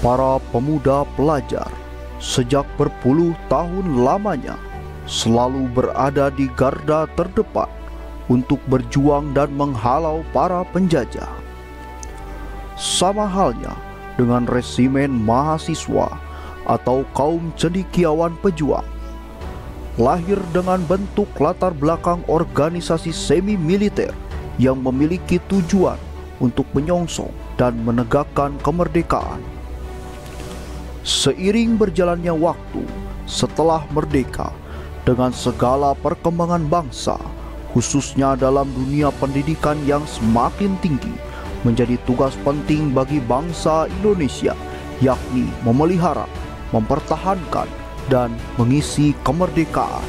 Para pemuda pelajar sejak berpuluh tahun lamanya selalu berada di garda terdepan untuk berjuang dan menghalau para penjajah. Sama halnya dengan resimen mahasiswa atau kaum cendekiawan pejuang, lahir dengan bentuk latar belakang organisasi semi-militer yang memiliki tujuan untuk menyongsong dan menegakkan kemerdekaan. Seiring berjalannya waktu setelah merdeka, dengan segala perkembangan bangsa, khususnya dalam dunia pendidikan yang semakin tinggi, menjadi tugas penting bagi bangsa Indonesia, yakni memelihara, mempertahankan, dan mengisi kemerdekaan.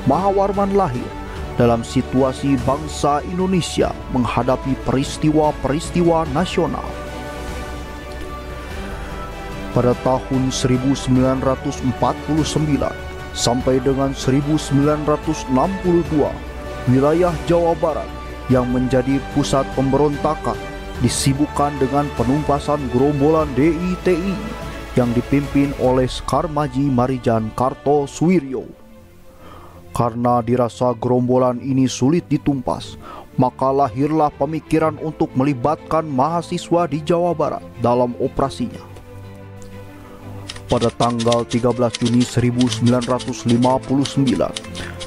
Mahawarman lahir dalam situasi bangsa Indonesia menghadapi peristiwa-peristiwa nasional. Pada tahun 1949 sampai dengan 1962, wilayah Jawa Barat yang menjadi pusat pemberontakan disibukkan dengan penumpasan gerombolan DITI yang dipimpin oleh Sekar Maji Marijan Kartosuwiryo. Karena dirasa gerombolan ini sulit ditumpas, maka lahirlah pemikiran untuk melibatkan mahasiswa di Jawa Barat dalam operasinya. Pada tanggal 13 Juni 1959,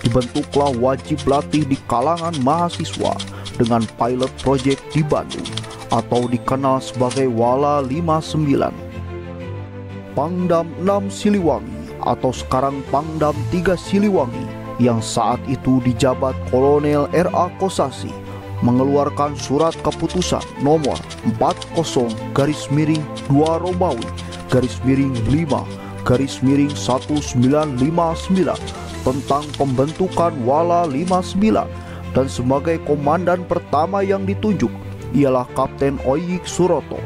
dibentuklah wajib latih di kalangan mahasiswa dengan pilot project di Bandung atau dikenal sebagai Wala 59. Pangdam 6 Siliwangi atau sekarang Pangdam 3 Siliwangi yang saat itu dijabat Kolonel R.A. Kosasi mengeluarkan surat keputusan nomor 40-2 Romawi /5/1959 tentang pembentukan Wala 59, dan sebagai komandan pertama yang ditunjuk ialah Kapten Oyik Suroto.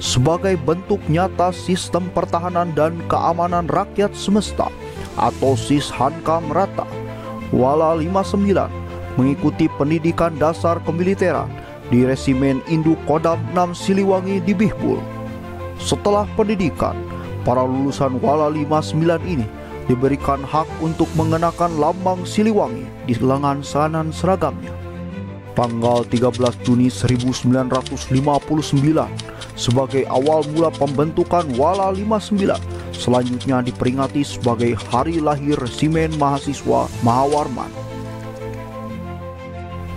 Sebagai bentuk nyata sistem pertahanan dan keamanan rakyat semesta atau Sishankam Rata, Wala 59 mengikuti pendidikan dasar kemiliteran di Resimen Induk Kodam 6 Siliwangi di Bihbul. Setelah pendidikan, para lulusan Wala 59 ini diberikan hak untuk mengenakan lambang Siliwangi di lengan kanan seragamnya. Tanggal 13 Juni 1959 sebagai awal mula pembentukan Wala 59 selanjutnya diperingati sebagai hari lahir Resimen Mahasiswa Mahawarman.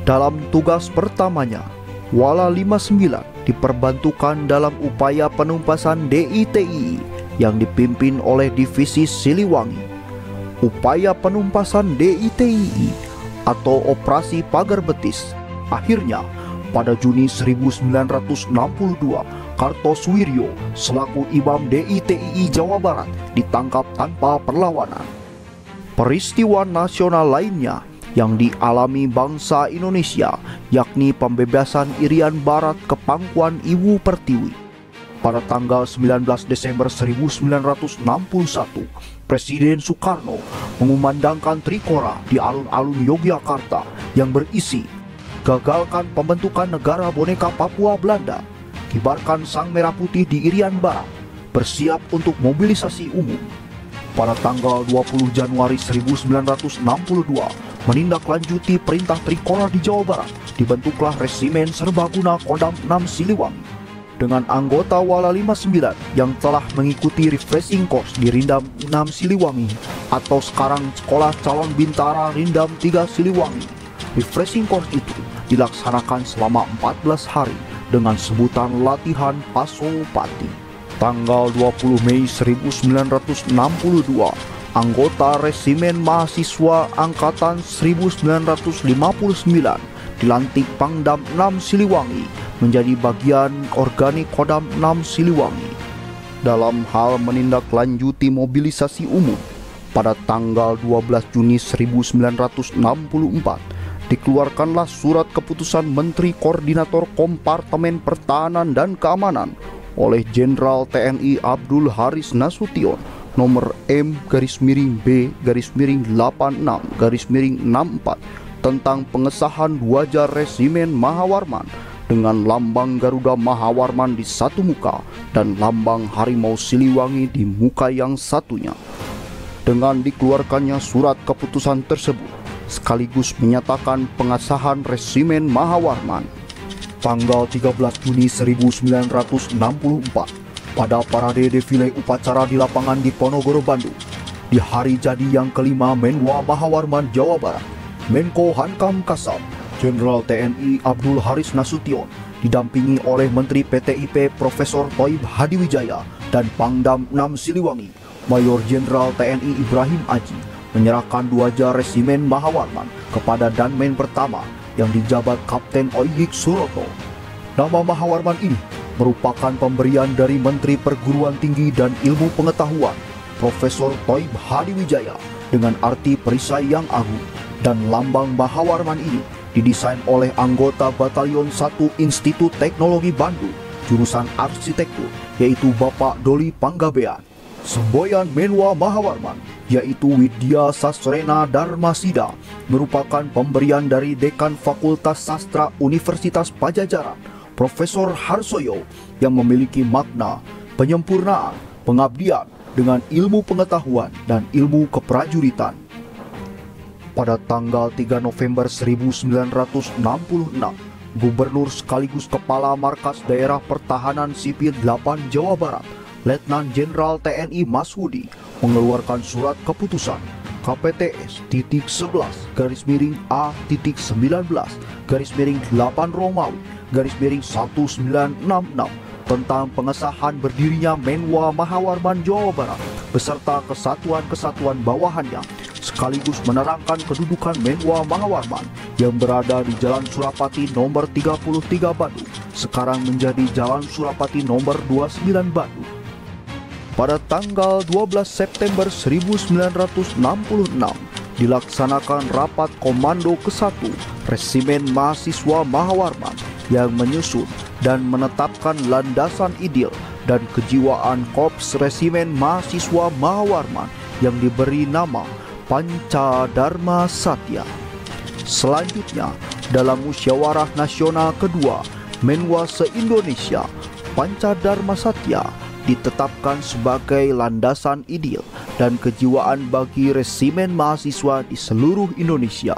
Dalam tugas pertamanya, Wala 59 diperbantukan dalam upaya penumpasan DITI yang dipimpin oleh Divisi Siliwangi. Upaya penumpasan DITI atau Operasi Pagar Betis akhirnya pada Juni 1962 Kartosuwiryo selaku Imam DITI Jawa Barat ditangkap tanpa perlawanan. Peristiwa nasional lainnya yang dialami bangsa Indonesia yakni pembebasan Irian Barat ke Pangkuan Ibu Pertiwi. Pada tanggal 19 Desember 1961, Presiden Soekarno mengumandangkan Trikora di alun-alun Yogyakarta yang berisi "Gagalkan pembentukan negara boneka Papua Belanda, kibarkan sang merah putih di Irian Barat, bersiap untuk mobilisasi umum." Pada tanggal 20 Januari 1962, menindaklanjuti perintah Trikora di Jawa Barat, dibentuklah Resimen Serbaguna Kodam 6 Siliwangi dengan anggota Wala 59 yang telah mengikuti refreshing course di Rindam 6 Siliwangi atau sekarang Sekolah Calon Bintara Rindam 3 Siliwangi. Refreshing course itu dilaksanakan selama 14 hari dengan sebutan latihan Pasopati. Tanggal 20 Mei 1962, anggota Resimen Mahasiswa Angkatan 1959 dilantik Pangdam 6 Siliwangi menjadi bagian organik Kodam 6 Siliwangi. Dalam hal menindaklanjuti mobilisasi umum, pada tanggal 12 Juni 1964 dikeluarkanlah surat keputusan Menteri Koordinator Kompartemen Pertahanan dan Keamanan oleh Jenderal TNI Abdul Haris Nasution nomor M/B/86/64 tentang pengesahan Dwaja Resimen Mahawarman dengan lambang Garuda Mahawarman di satu muka dan lambang Harimau Siliwangi di muka yang satunya. Dengan dikeluarkannya surat keputusan tersebut, sekaligus menyatakan pengesahan Resimen Mahawarman. Tanggal 13 Juni 1964, pada parade defile upacara di lapangan Diponegoro, Bandung, di hari jadi yang kelima Menwa Mahawarman Jawa Barat, Menko Hankam Kasat, Jenderal TNI Abdul Haris Nasution, didampingi oleh Menteri PTIP Profesor Thoib Hadiwijaya dan Pangdam 6 Siliwangi, Mayor Jenderal TNI Ibrahim Aji, menyerahkan 2 jar Resimen Mahawarman kepada Danmen pertama yang dijabat Kapten Oihik Suroto. Nama Mahawarman ini merupakan pemberian dari Menteri Perguruan Tinggi dan Ilmu Pengetahuan Profesor Thoib Hadiwijaya dengan arti perisai yang agung, dan lambang Mahawarman ini didesain oleh anggota Batalion 1 Institut Teknologi Bandung, jurusan arsitektur, yaitu Bapak Doli Panggabean. Semboyan Menwa Mahawarman, yaitu Widya Sasrena Dharmasida, merupakan pemberian dari Dekan Fakultas Sastra Universitas Pajajaran, Profesor Harsoyo, yang memiliki makna penyempurnaan pengabdian dengan ilmu pengetahuan dan ilmu keprajuritan. Pada tanggal 3 November 1966, Gubernur sekaligus Kepala Markas Daerah Pertahanan Sipil 8 Jawa Barat, Letnan Jenderal TNI Masudi, mengeluarkan surat keputusan KPTS-11-19/8 tentang pengesahan berdirinya Menwa Mahawarman Jawa Barat beserta kesatuan-kesatuan bawahannya, sekaligus menerangkan kedudukan Menwa Mahawarman yang berada di Jalan Surapati nomor 33 Bandung, sekarang menjadi Jalan Surapati nomor 29 Bandung. Pada tanggal 12 September 1966 dilaksanakan rapat Komando ke-1 Resimen Mahasiswa Mahawarman yang menyusun dan menetapkan landasan ideal dan kejiwaan Korps Resimen Mahasiswa Mahawarman yang diberi nama Panca Dharma Satya. Selanjutnya, dalam musyawarah nasional kedua Menwa se-Indonesia, Panca Dharma Satya ditetapkan sebagai landasan ideal dan kejiwaan bagi resimen mahasiswa di seluruh Indonesia.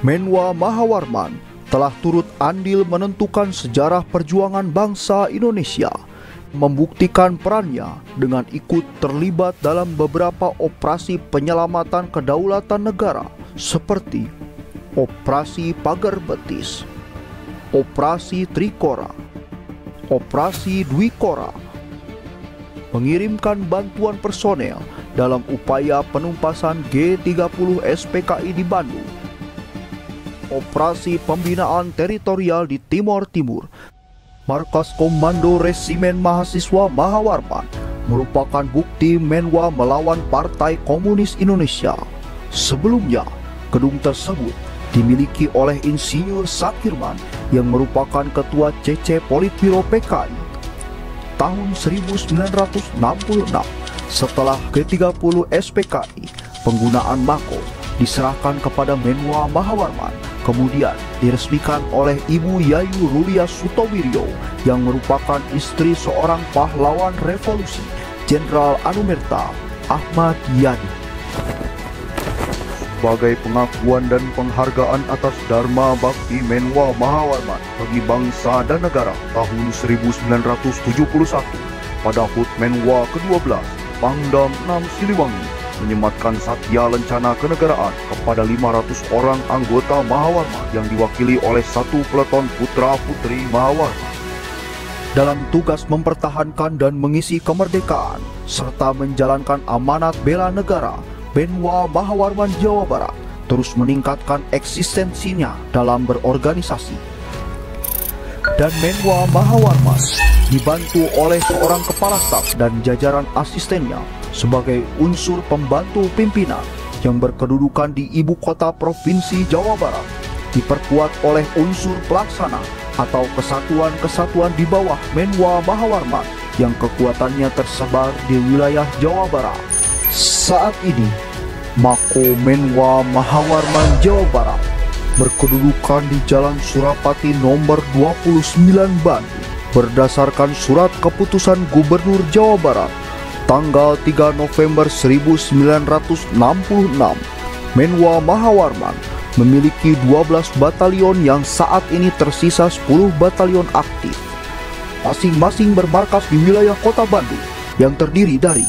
Menwa Mahawarman telah turut andil menentukan sejarah perjuangan bangsa Indonesia, membuktikan perannya dengan ikut terlibat dalam beberapa operasi penyelamatan kedaulatan negara seperti Operasi Pagar Betis, Operasi Trikora, Operasi Dwikora, mengirimkan bantuan personel dalam upaya penumpasan G30 SPKI di Bandung, Operasi Pembinaan Teritorial di Timor Timur. Markas Komando Resimen Mahasiswa Mahawarman merupakan bukti Menwa melawan Partai Komunis Indonesia. Sebelumnya, gedung tersebut dimiliki oleh Insinyur Sakirman yang merupakan Ketua CC Politbiro PKI. Tahun 1966, setelah G30 SPKI, penggunaan Mako diserahkan kepada Menwa Mahawarman, kemudian diresmikan oleh Ibu Yayu Rulia Sutowiryo yang merupakan istri seorang pahlawan revolusi, Jenderal Anumerta Ahmad Yani. Sebagai pengakuan dan penghargaan atas Dharma Bakti Menwa Mahawarman bagi bangsa dan negara tahun 1971, pada HUT Menwa ke-12 Pangdam 6 Siliwangi menyematkan Satya Lencana Kenegaraan kepada 500 orang anggota Mahawarman yang diwakili oleh 1 peleton putra-putri Mahawarman. Dalam tugas mempertahankan dan mengisi kemerdekaan serta menjalankan amanat bela negara, Menwa Mahawarman Jawa Barat terus meningkatkan eksistensinya dalam berorganisasi. Dan Menwa Mahawarman dibantu oleh seorang kepala staf dan jajaran asistennya sebagai unsur pembantu pimpinan yang berkedudukan di ibu kota provinsi Jawa Barat, diperkuat oleh unsur pelaksana atau kesatuan-kesatuan di bawah Menwa Mahawarman yang kekuatannya tersebar di wilayah Jawa Barat. Saat ini, Mako Menwa Mahawarman Jawa Barat berkedudukan di Jalan Surapati nomor 29 Bandung berdasarkan surat keputusan Gubernur Jawa Barat tanggal 3 November 1966. Menwa Mahawarman memiliki 12 batalion yang saat ini tersisa 10 batalion aktif, masing-masing bermarkas di wilayah Kota Bandung, yang terdiri dari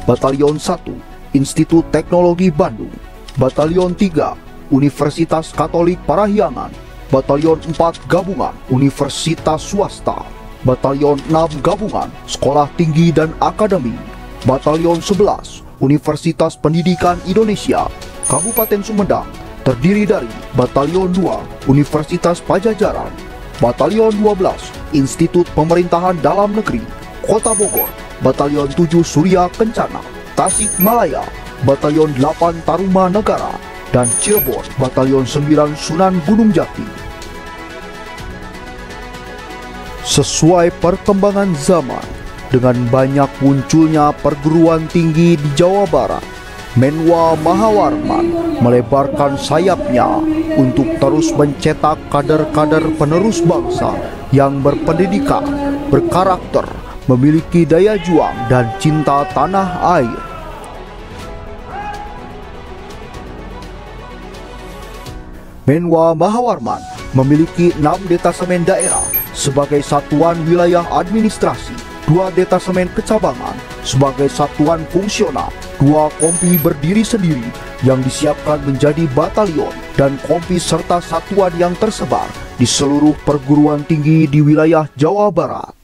Batalion 1 Institut Teknologi Bandung, Batalion 3 Universitas Katolik Parahyangan, Batalion 4 Gabungan Universitas Swasta, Batalion 6 Gabungan Sekolah Tinggi dan Akademi, Batalion 11 Universitas Pendidikan Indonesia Kabupaten Sumedang, terdiri dari Batalion 2 Universitas Pajajaran, Batalion 12 Institut Pemerintahan Dalam Negeri Kota Bogor, Batalion 7 Surya Kencana Tasikmalaya, Batalion 8 Taruma Negara, dan Cirebon Batalion 9 Sunan Gunung Jati. Sesuai perkembangan zaman, dengan banyak munculnya perguruan tinggi di Jawa Barat, Menwa Mahawarman melebarkan sayapnya untuk terus mencetak kader-kader penerus bangsa yang berpendidikan, berkarakter, memiliki daya juang dan cinta tanah air. Menwa Mahawarman memiliki 6 detasemen daerah sebagai satuan wilayah administrasi, 2 detasemen kecabangan sebagai satuan fungsional, 2 kompi berdiri sendiri yang disiapkan menjadi batalion, dan kompi serta satuan yang tersebar di seluruh perguruan tinggi di wilayah Jawa Barat.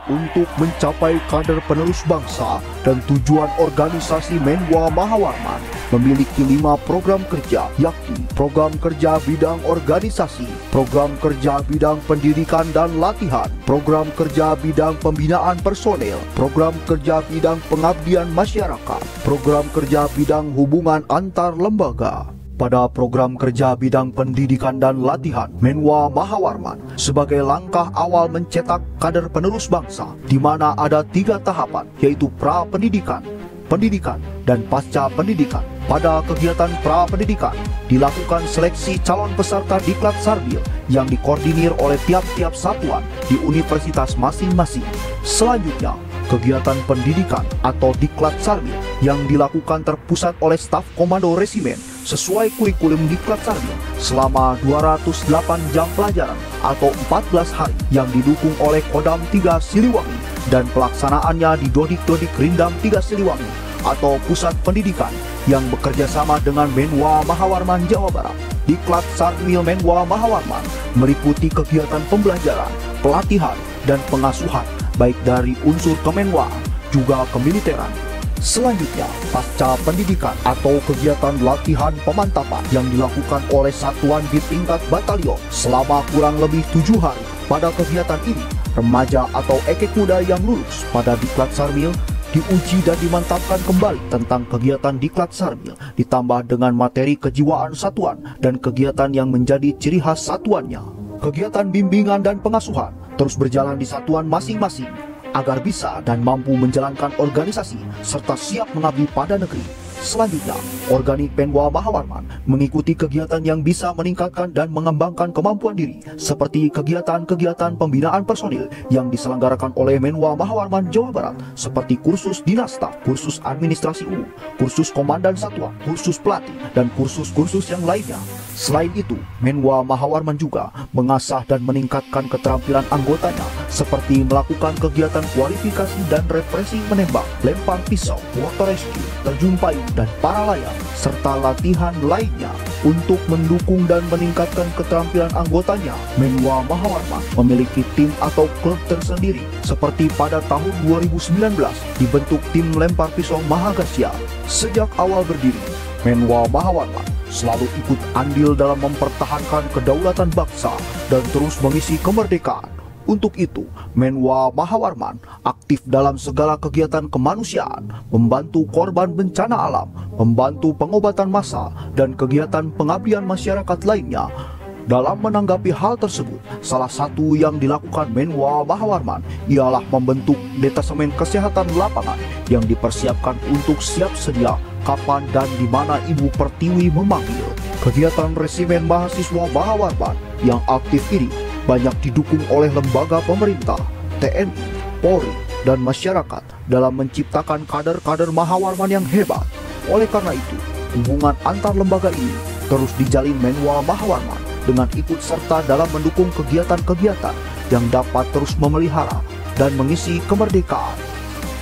Untuk mencapai kader penerus bangsa dan tujuan organisasi Menwa Mahawarman memiliki 5 program kerja, yakni program kerja bidang organisasi, program kerja bidang pendidikan dan latihan, program kerja bidang pembinaan personel, program kerja bidang pengabdian masyarakat, program kerja bidang hubungan antar lembaga. Pada program kerja bidang pendidikan dan latihan, Menwa Mahawarman sebagai langkah awal mencetak kader penerus bangsa, di mana ada 3 tahapan, yaitu pra-pendidikan, pendidikan, dan pasca pendidikan. Pada kegiatan pra-pendidikan dilakukan seleksi calon peserta Diklat Sarbil yang dikoordinir oleh tiap-tiap satuan di universitas masing-masing. Selanjutnya, kegiatan pendidikan atau Diklat Sarbil yang dilakukan terpusat oleh staf komando resimen sesuai kurikulum Diklat Sarbil selama 208 jam pelajaran atau 14 hari yang didukung oleh Kodam 3 Siliwangi dan pelaksanaannya di Dodik-Dodik Rindam 3 Siliwangi atau Pusat Pendidikan yang bekerja sama dengan Menwa Mahawarman Jawa Barat. Diklat Sarbil Menwa Mahawarman meliputi kegiatan pembelajaran, pelatihan, dan pengasuhan baik dari unsur kemenwaan juga kemiliteran. Selanjutnya, pasca pendidikan atau kegiatan latihan pemantapan yang dilakukan oleh satuan di tingkat batalion selama kurang lebih 7 hari. Pada kegiatan ini, remaja atau ekek muda yang lulus pada Diklat Sarbil diuji dan dimantapkan kembali tentang kegiatan Diklat Sarbil, ditambah dengan materi kejiwaan satuan dan kegiatan yang menjadi ciri khas satuannya. Kegiatan bimbingan dan pengasuhan terus berjalan di satuan masing-masing agar bisa dan mampu menjalankan organisasi serta siap mengabdi pada negeri. Selanjutnya, organik Menwa Mahawarman mengikuti kegiatan yang bisa meningkatkan dan mengembangkan kemampuan diri, seperti kegiatan-kegiatan pembinaan personil yang diselenggarakan oleh Menwa Mahawarman Jawa Barat, seperti kursus dinastaf, kursus administrasi umum, kursus komandan satuan, kursus pelatih, dan kursus-kursus yang lainnya. Selain itu, Menwa Mahawarman juga mengasah dan meningkatkan keterampilan anggotanya, seperti melakukan kegiatan kualifikasi dan refreshing menembak, lempar pisau, water rescue, terjun payung, dan para layang, serta latihan lainnya. Untuk mendukung dan meningkatkan keterampilan anggotanya, Menwa Mahawarman memiliki tim atau klub tersendiri, seperti pada tahun 2019 dibentuk tim lempar pisau Mahagasya. Sejak awal berdiri, Menwa Mahawarman selalu ikut andil dalam mempertahankan kedaulatan bangsa dan terus mengisi kemerdekaan. Untuk itu, Menwa Mahawarman aktif dalam segala kegiatan kemanusiaan, membantu korban bencana alam, membantu pengobatan massal, dan kegiatan pengabdian masyarakat lainnya. Dalam menanggapi hal tersebut, salah satu yang dilakukan Menwa Mahawarman ialah membentuk detasemen kesehatan lapangan yang dipersiapkan untuk siap sedia kapan dan di mana Ibu Pertiwi memanggil. Kegiatan resimen mahasiswa Mahawarman yang aktif ini banyak didukung oleh lembaga pemerintah, TNI, Polri, dan masyarakat dalam menciptakan kader-kader Mahawarman yang hebat. Oleh karena itu, hubungan antar lembaga ini terus dijalin Menwa Mahawarman dengan ikut serta dalam mendukung kegiatan-kegiatan yang dapat terus memelihara dan mengisi kemerdekaan.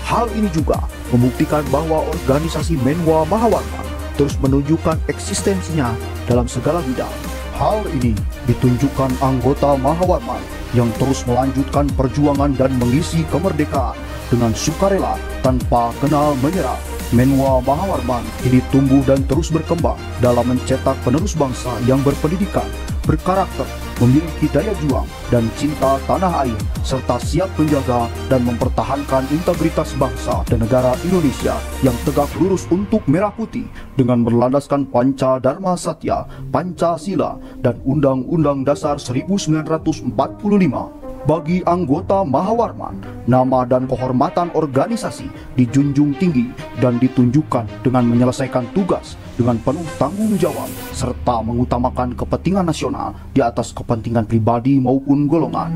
Hal ini juga membuktikan bahwa organisasi Menwa Mahawarman terus menunjukkan eksistensinya dalam segala bidang. Hal ini ditunjukkan anggota Mahawarman yang terus melanjutkan perjuangan dan mengisi kemerdekaan dengan sukarela tanpa kenal menyerah. Menwa Mahawarman ini tumbuh dan terus berkembang dalam mencetak penerus bangsa yang berpendidikan, berkarakter, memiliki daya juang dan cinta tanah air, serta siap menjaga dan mempertahankan integritas bangsa dan negara Indonesia yang tegak lurus untuk merah putih dengan berlandaskan Panca Dharma Satya, Pancasila, dan Undang-Undang Dasar 1945. Bagi anggota Mahawarman, nama dan kehormatan organisasi dijunjung tinggi dan ditunjukkan dengan menyelesaikan tugas dengan penuh tanggung jawab serta mengutamakan kepentingan nasional di atas kepentingan pribadi maupun golongan.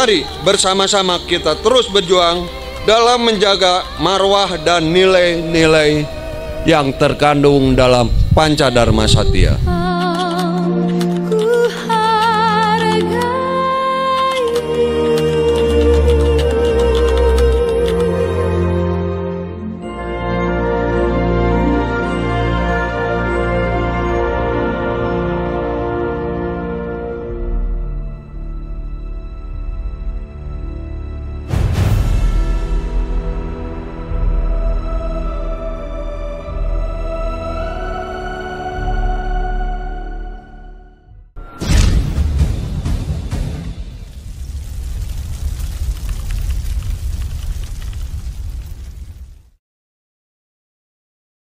Mari bersama-sama kita terus berjuang dalam menjaga marwah dan nilai-nilai yang terkandung dalam Panca Dharma Satya.